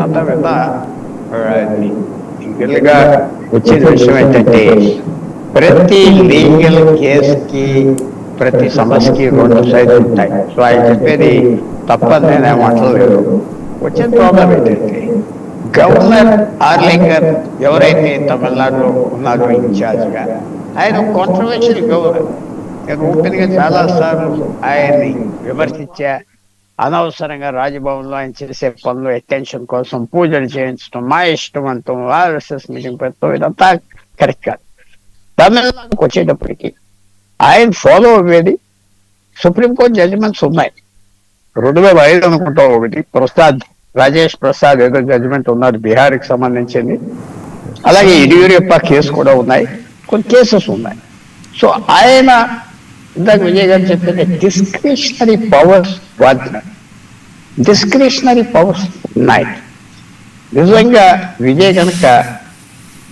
అంతా విన్న లీగల్గా వచ్చిన విషయం ఏంటంటే ప్రతి లీగల్ కేసుకి ప్రతి సమస్యకి రెండు సైడ్లు ఉంటాయి. సో ఆయన చెప్పేది తప్పని నేనేమంటలేదు. వచ్చిన ప్రాబ్లం ఏంటంటే గవర్నర్ ఆర్లింగర్ ఎవరైతే తమిళనాడులో ఉన్నారో ఇన్ఛార్జ్గా, ఆయన కాంట్రవర్షియల్ గవర్నర్. నేను ఓపెన్ గా చాలా సార్లు ఆయన్ని విమర్శించా. అనవసరంగా రాజ్భవన్లో ఆయన చేసే పనులు అటెన్షన్ కోసం పూజలు చేయించడం, మా ఇష్టం అంటాం, ఆర్ఎస్ఎస్ మీటింగ్ పెడతాం, ఇదంతా కరెక్ట్ కాదు. తమిళనాడుకు వచ్చేటప్పటికి ఆయన ఫాలో అయ్యేది సుప్రీంకోర్టు జడ్జిమెంట్స్ ఉన్నాయి. 2005 అనుకుంటాం ఒకటి రాజేష్ ప్రసాద్ ఏదో జడ్జిమెంట్ ఉన్నారు బీహార్కి సంబంధించింది. అలాగే యడియూరప్ప కేసు కూడా ఉన్నాయి, కొన్ని కేసెస్ ఉన్నాయి. సో ఆయన ఇందాక విజయ్ గారు చెప్పింది డిస్క్రిషనరీ పవర్స్ వాడుతున్నారు. డిస్క్రిషనరీ పవర్స్ ఉన్నాయి. నిజంగా విజయ్ కనుక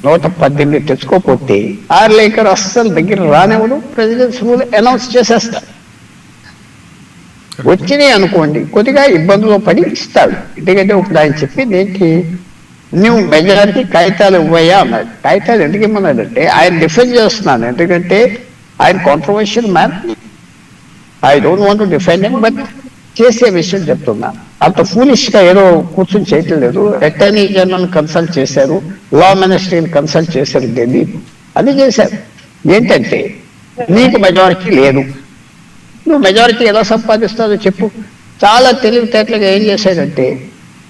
118 తెచ్చుకోకపోతే ఆర్లేకర్ అస్సలు దగ్గర రానివ్వడు. ప్రెసిడెంట్స్ రూల్ అనౌన్స్ చేసేస్తారు. వచ్చినాయి అనుకోండి కొద్దిగా ఇబ్బందులు పడి ఇస్తాడు. ఎందుకంటే ఇప్పుడు ఆయన చెప్పింది ఏంటి, నువ్వు మెజారిటీ కాగితాలు ఇవ్వయా అన్నాడు. కాగితాలు ఎందుకు ఇమ్మన్నాడంటే ఆయన డిఫెండ్ చేస్తున్నాను, ఎందుకంటే ఆయన controversial man. I don't want to defend him, but చేసే విషయం చెప్తున్నా. అంత ఫూలిష్ గా ఏదో కూర్చొని చేయటం లేదు. అటార్నీ జనరల్ కన్సల్ట్ చేశారు, లా మినిస్ట్రీని కన్సల్ట్ చేశారు, ఢిల్లీ అది చేశారు. ఏంటంటే నీకు మెజారిటీ లేదు, నువ్వు మెజారిటీ ఎలా సంపాదిస్తావో చెప్పు. చాలా తెలివితేటలుగా ఏం చేశాడంటే